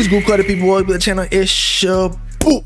What's good, Clutter people? Welcome to the channel. It's your boy,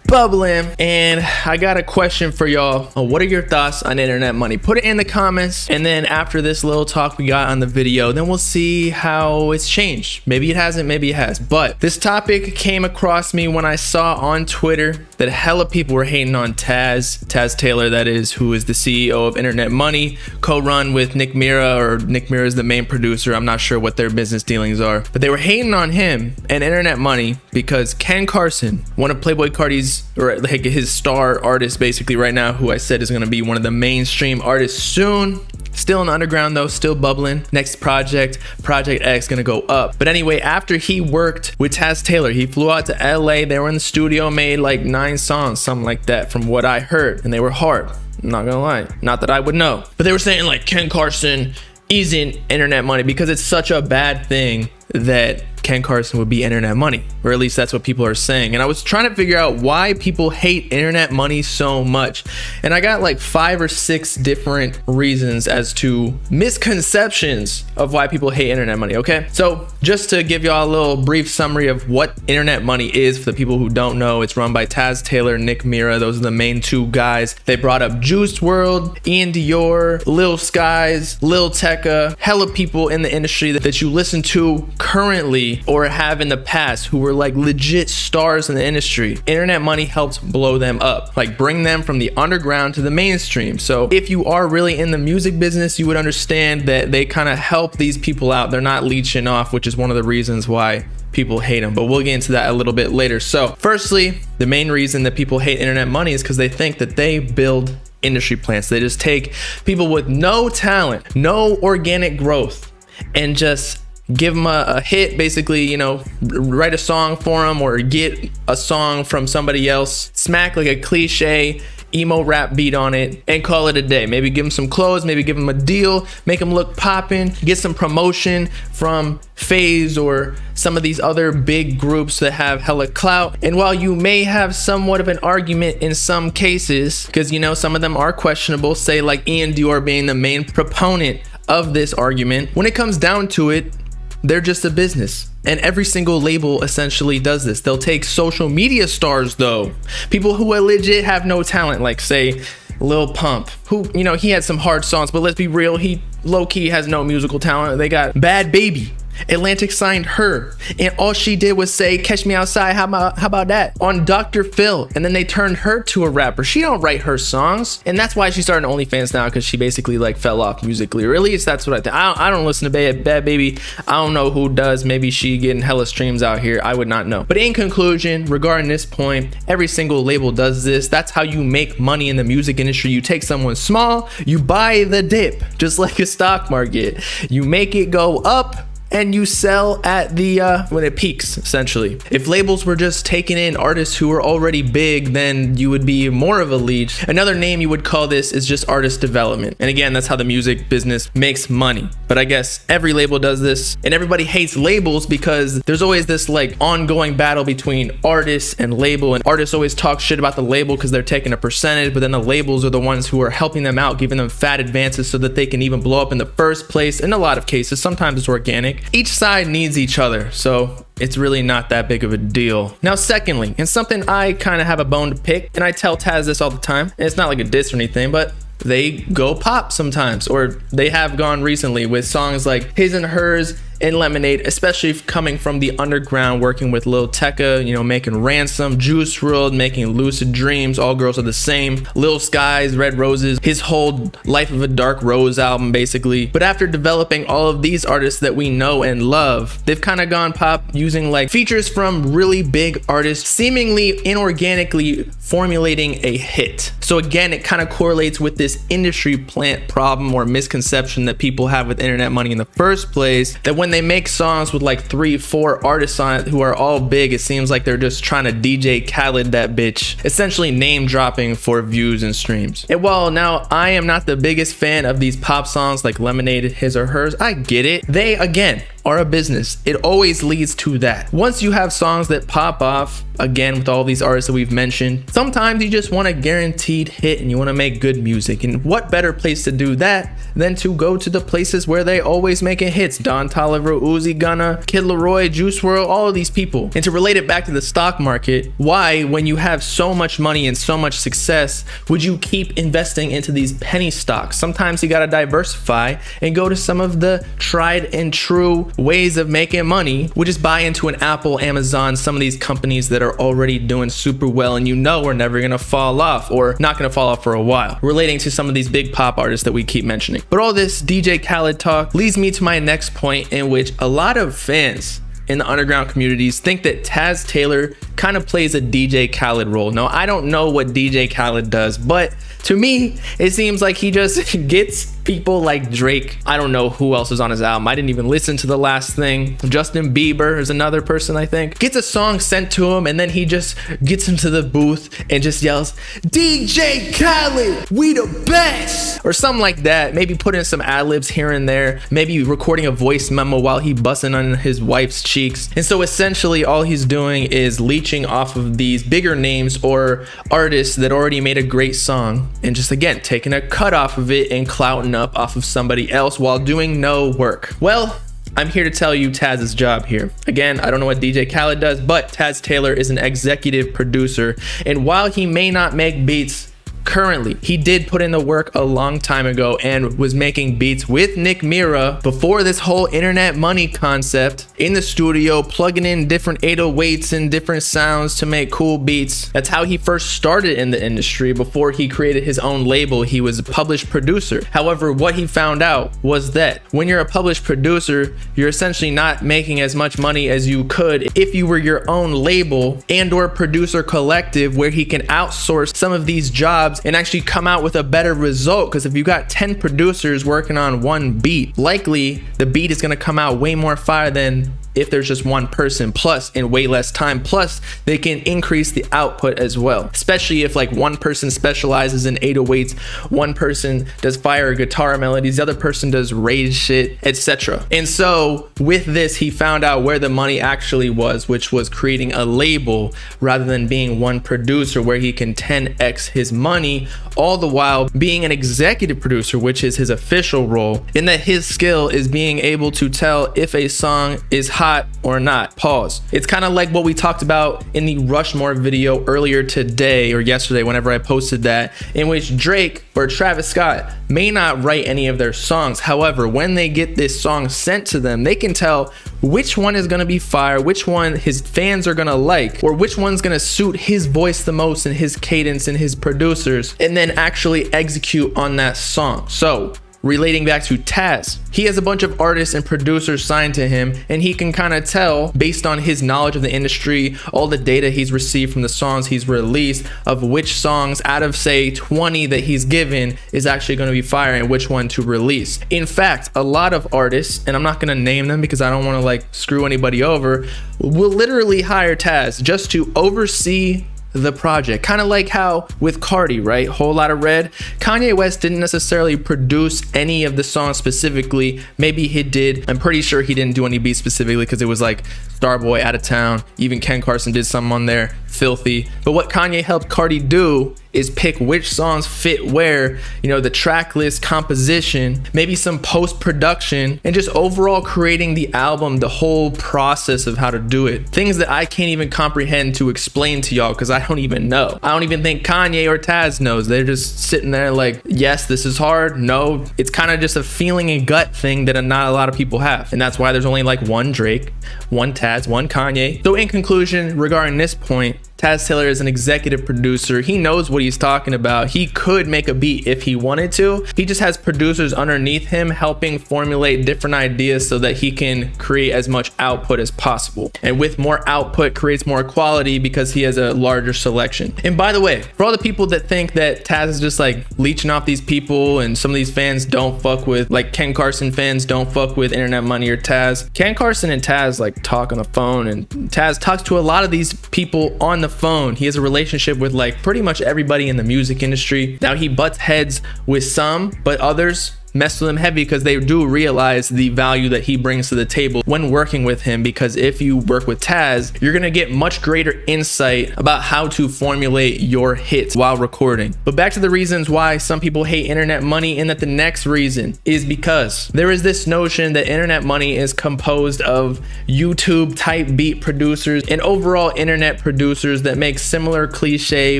Bubbling, and I got a question for y'all. What are your thoughts on internet money? Put it in the comments, and then after this little talk we got on the video, then we'll see how it's changed. Maybe it hasn't, maybe it has. But this topic came across me when I saw on Twitter that hella people were hating on Taz Taylor, that is, who is the CEO of Internet Money, co-run with Nick Mira, or Nick Mira is the main producer. I'm not sure what their business dealings are, but they were hating on him and Internet Money because Ken Carson, one of Playboi Carti's, or like his star artist basically right now, who I said is going to be one of the mainstream artists soon. Still in the underground though, still bubbling. Next Project X, gonna go up. But anyway, after he worked with Taz Taylor, he flew out to LA. They were in the studio, made like 9 songs, something like that from what I heard. And they were hard, I'm not gonna lie. Not that I would know. But they were saying like Ken Carson isn't Internet Money because it's such a bad thing that Ken Carson would be Internet Money, or at least that's what people are saying. And I was trying to figure out why people hate Internet Money so much, and I got like 5 or 6 different reasons as to misconceptions of why people hate Internet Money. Okay, so just to give y'all a little brief summary of what Internet Money is for the people who don't know, it's run by Taz Taylor, Nick Mira. Those are the main 2 guys. They brought up Juice WRLD, Ian Dior, Lil Skies, Lil Tecca, hella people in the industry that you listen to currently or have in the past who were like legit stars in the industry. Internet Money helps blow them up, like bring them from the underground to the mainstream. So if you are really in the music business, you would understand that they kind of help these people out. They're not leeching off, which is one of the reasons why people hate them, but we'll get into that a little bit later. So firstly, the main reason that people hate Internet Money is because they think that they build industry plants. They just take people with no talent, no organic growth, and just give them a hit, basically, you know, write a song for them or get a song from somebody else, smack like a cliche emo rap beat on it, and call it a day. Maybe give them some clothes, maybe give them a deal, make them look poppin', get some promotion from FaZe or some of these other big groups that have hella clout. And while you may have somewhat of an argument in some cases, because you know some of them are questionable, say like Ian Dior being the main proponent of this argument, when it comes down to it, they're just a business. And every single label essentially does this. They'll take social media stars though, people who are legit have no talent, like say Lil Pump, who, you know, he had some hard songs, but let's be real, he low-key has no musical talent. They got Bad Baby. Atlantic signed her, and all she did was say "Catch Me Outside." How about that on Dr. Phil? And then they turned her to a rapper. She don't write her songs, and that's why she started OnlyFans now, because she basically like fell off musically, or at least that's what I think. I don't listen to Bad Baby. I don't know who does. Maybe she getting hella streams out here. I would not know. But in conclusion, regarding this point, every single label does this. That's how you make money in the music industry. You take someone small, you buy the dip, just like a stock market. You make it go up, and you sell at the when it peaks, essentially. If labels were just taking in artists who are already big, then you would be more of a leech. Another name you would call this is just artist development. And again, that's how the music business makes money. But I guess every label does this, and everybody hates labels because there's always this like ongoing battle between artists and label, and artists always talk shit about the label because they're taking a percentage, but then the labels are the ones who are helping them out, giving them fat advances so that they can even blow up in the first place. In a lot of cases, sometimes it's organic. Each side needs each other, so it's really not that big of a deal. Now, secondly, and something I kind of have a bone to pick, and I tell Taz this all the time, and it's not like a diss or anything, but they go pop sometimes, or they have gone recently with songs like His and Hers and Lemonade, especially coming from the underground, working with Lil Tecca, you know, making Ransom, Juice WRLD, making Lucid Dreams, All Girls Are the Same, Lil Skies, Red Roses, his whole Life of a Dark Rose album, basically. But after developing all of these artists that we know and love, they've kind of gone pop using like features from really big artists, seemingly inorganically formulating a hit. So again, it kind of correlates with this industry plant problem or misconception that people have with Internet Money in the first place, that when they make songs with like 3-4 artists on it who are all big, it seems like they're just trying to DJ Khaled that bitch, essentially name dropping for views and streams. And while now I am not the biggest fan of these pop songs like Lemonade, His or Hers, I get it. They, again, are a business. It always leads to that. Once you have songs that pop off, again, with all these artists that we've mentioned, sometimes you just want a guaranteed hit and you want to make good music. And what better place to do that than to go to the places where they always making hits? Don Toliver, Uzi Gunna, Kid Laroi, Juice WRLD, all of these people. And to relate it back to the stock market, why, when you have so much money and so much success, would you keep investing into these penny stocks? Sometimes you got to diversify and go to some of the tried and true ways of making money, which is buy into an Apple, Amazon, some of these companies that are already doing super well and you know we're never gonna fall off, or not gonna fall off for a while, relating to some of these big pop artists that we keep mentioning. But all this DJ Khaled talk leads me to my next point, in which a lot of fans in the underground communities think that Taz Taylor kind of plays a DJ Khaled role. Now, I don't know what DJ Khaled does, but to me, it seems like he just gets people like Drake. I don't know who else is on his album. I didn't even listen to the last thing. Justin Bieber is another person, I think. Gets a song sent to him and then he just gets into the booth and just yells, DJ Khaled, we the best, or something like that. Maybe put in some ad-libs here and there. Maybe recording a voice memo while he busting on his wife's cheeks. And so essentially all he's doing is leeching off of these bigger names or artists that already made a great song and just, again, taking a cut off of it and clouting up off of somebody else while doing no work. Well, I'm here to tell you Taz's job here. Again, I don't know what DJ Khaled does, but Taz Taylor is an executive producer. And while he may not make beats currently, he did put in the work a long time ago and was making beats with Nick Mira before this whole internet money concept, in the studio, plugging in different 808s and different sounds to make cool beats. That's how he first started in the industry. Before he created his own label, he was a published producer. However, what he found out was that when you're a published producer, you're essentially not making as much money as you could if you were your own label and or producer collective, where he can outsource some of these jobs and actually come out with a better result. Because if you got 10 producers working on one beat, likely the beat is going to come out way more fire than if there's just one person, plus in way less time, plus they can increase the output as well, especially if like one person specializes in 808s, one person does fire guitar melodies, the other person does rage shit, etc. And so with this, he found out where the money actually was, which was creating a label rather than being one producer, where he can 10x his money, all the while being an executive producer, which is his official role, in that his skill is being able to tell if a song is hot or not. Pause. It's kind of like what we talked about in the Rushmore video earlier today or yesterday, whenever I posted that, in which Drake or Travis Scott may not write any of their songs. However, when they get this song sent to them, they can tell which one is going to be fire, which one his fans are going to like, or which one's going to suit his voice the most and his cadence and his producers, and then actually execute on that song. So relating back to Taz, he has a bunch of artists and producers signed to him, and he can kind of tell based on his knowledge of the industry, all the data he's received from the songs he's released, of which songs out of say 20 that he's given is actually going to be fire and which one to release. In fact, a lot of artists, and I'm not going to name them because I don't want to like screw anybody over, will literally hire Taz just to oversee the project. Kind of like how with Cardi, right? Whole Lotta Red. Kanye West didn't necessarily produce any of the songs specifically. Maybe he did. I'm pretty sure he didn't do any beats specifically because it was like Starboy, Out of Town. Even Ken Carson did something on there. Filthy. But what Kanye helped Cardi do is pick which songs fit where, you know, the track list, composition, maybe some post-production, and just overall creating the album, the whole process of how to do it. Things that I can't even comprehend to explain to y'all because I don't even know. I don't even think Kanye or Taz knows. They're just sitting there like, yes, this is hard. No, it's kind of just a feeling and gut thing that not a lot of people have. And that's why there's only like one Drake, one Taz, one Kanye. So in conclusion, regarding this point, Taz Taylor is an executive producer. He knows what he's talking about. He could make a beat if he wanted to. He just has producers underneath him helping formulate different ideas so that he can create as much output as possible. And with more output creates more quality because he has a larger selection. And by the way, for all the people that think that Taz is just like leeching off these people and some of these fans don't fuck with, like Ken Carson fans don't fuck with Internet Money or Taz. Ken Carson and Taz like talk on the phone, and Taz talks to a lot of these people on the phone. He has a relationship with like pretty much everybody in the music industry. Now he butts heads with some, but others mess with him heavy because they do realize the value that he brings to the table when working with him. Because if you work with Taz, you're gonna get much greater insight about how to formulate your hits while recording. But back to the reasons why some people hate Internet Money, and that the next reason is because there is this notion that Internet Money is composed of YouTube type beat producers and overall internet producers that make similar cliche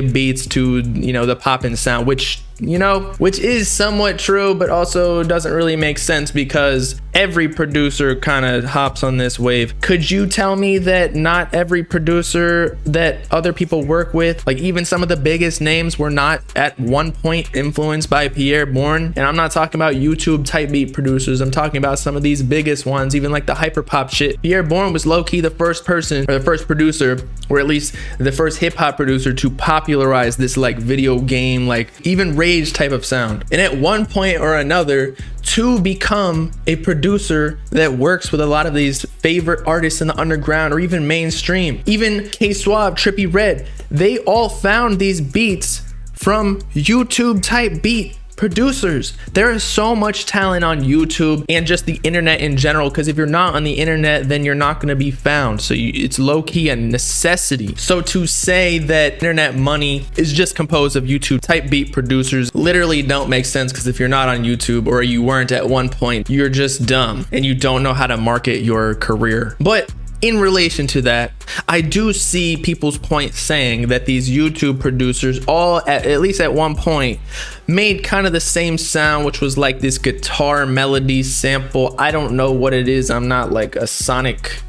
beats to, you know, the poppin' sound, which is somewhat true, but also doesn't really make sense because every producer kind of hops on this wave. Could you tell me that not every producer that other people work with, like even some of the biggest names, were not at one point influenced by Pierre Bourne? And I'm not talking about YouTube type beat producers. I'm talking about some of these biggest ones, even like the hyperpop shit. Pierre Bourne was low-key the first person, or the first producer, or at least the first hip-hop producer to popularize this like video game, like even rage type of sound. And at one point or another, to become a producer that works with a lot of these favorite artists in the underground or even mainstream, even K-Swab, Trippie Redd, they all found these beats from YouTube type beat producers. There is so much talent on YouTube and just the internet in general, because if you're not on the internet, then you're not going to be found. So it's low-key a necessity. So to say that Internet Money is just composed of YouTube type beat producers literally don't make sense, because if you're not on YouTube, or you weren't at one point, you're just dumb and you don't know how to market your career. But in relation to that, I do see people's point saying that these YouTube producers all, at least at one point, made kind of the same sound, which was like this guitar melody sample. I don't know what it is. I'm not like a sonic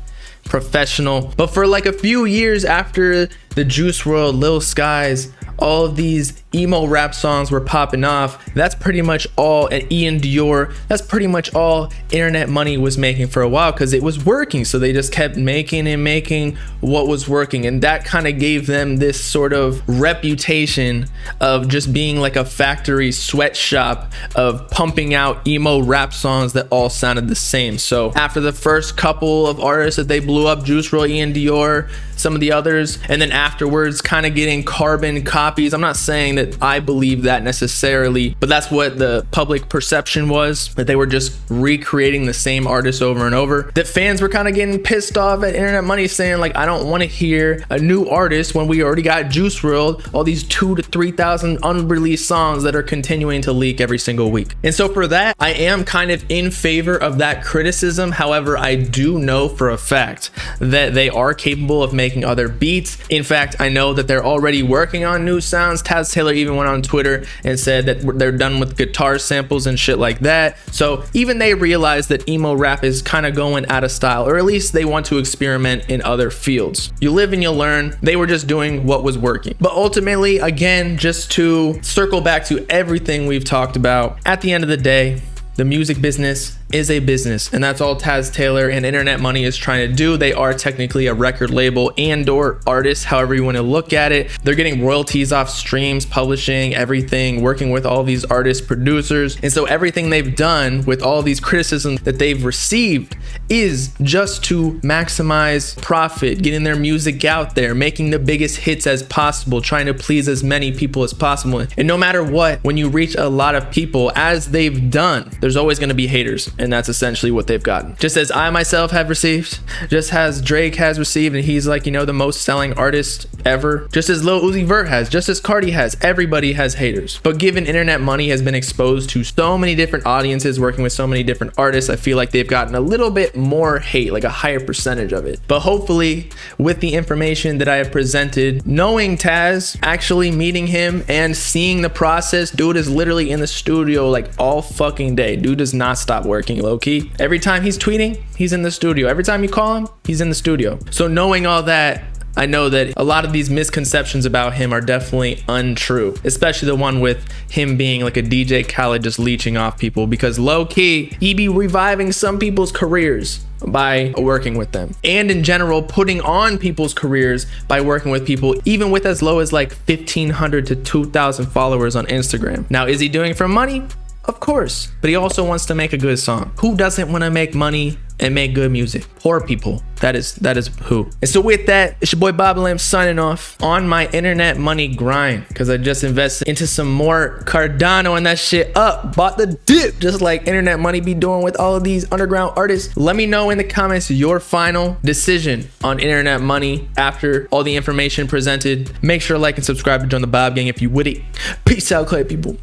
professional, but for like a few years after the Juice WRLD, Lil Skies, all of these emo rap songs were popping off, that's pretty much all, and Ian Dior, that's pretty much all Internet Money was making for a while, because it was working. So they just kept making and making what was working, and that kind of gave them this sort of reputation of just being like a factory sweatshop of pumping out emo rap songs that all sounded the same. So after the first couple of artists that they blew up, Juice WRLD, Ian Dior, some of the others, and then afterwards kind of getting carbon copies. I'm not saying that I believe that necessarily, but that's what the public perception was, that they were just recreating the same artists over and over. That fans were kind of getting pissed off at Internet Money, saying like, I don't want to hear a new artist when we already got Juice WRLD, all these 2,000 to 3,000 unreleased songs that are continuing to leak every single week. And so for that, I am kind of in favor of that criticism. However, I do know for a fact that they are capable of making other beats. In fact, I know that they're already working on new sounds. Taz Taylor even went on Twitter and said that they're done with guitar samples and shit like that. So even they realize that emo rap is kind of going out of style, or at least they want to experiment in other fields. You live and you learn. They were just doing what was working. But ultimately, again, just to circle back to everything we've talked about, at the end of the day, the music business is a business, and that's all Taz Taylor and Internet Money is trying to do. They are technically a record label and or artist, however you want to look at it. They're getting royalties off streams, publishing, everything, working with all these artists, producers. And so everything they've done with all these criticisms that they've received is just to maximize profit, getting their music out there, making the biggest hits as possible, trying to please as many people as possible. And no matter what, when you reach a lot of people, as they've done, there's always going to be haters. And that's essentially what they've gotten. Just as I myself have received, just as Drake has received, and he's like, you know, the most selling artist ever. Just as Lil Uzi Vert has, just as Cardi has, everybody has haters. But given Internet Money has been exposed to so many different audiences, working with so many different artists, I feel like they've gotten a little bit more hate, like a higher percentage of it. But hopefully with the information that I have presented, knowing Taz, actually meeting him and seeing the process, dude is literally in the studio like all fucking day. Dude does not stop working. Low-key, every time he's tweeting, he's in the studio. Every time you call him, he's in the studio. So knowing all that, I know that a lot of these misconceptions about him are definitely untrue, especially the one with him being like a DJ Khaled just leeching off people, because low-key, he be reviving some people's careers by working with them, and in general putting on people's careers by working with people even with as low as like 1,500 to 2,000 followers on Instagram. Now, is he doing it for money? Of course, but he also wants to make a good song. Who doesn't want to make money and make good music. Poor people. That is who. And so with that, it's your boy Bobby Lamb signing off on my internet money grind, because I just invested into some more Cardano and that shit up. Bought the dip, just like internet money be doing with all of these underground artists. Let me know in the comments your final decision on internet money after all the information presented. Make sure to like and subscribe to join the Bob Gang if you with it. Peace out, clay people.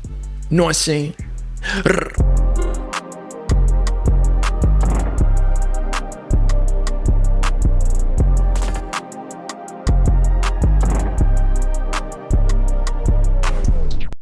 Know what I'm saying?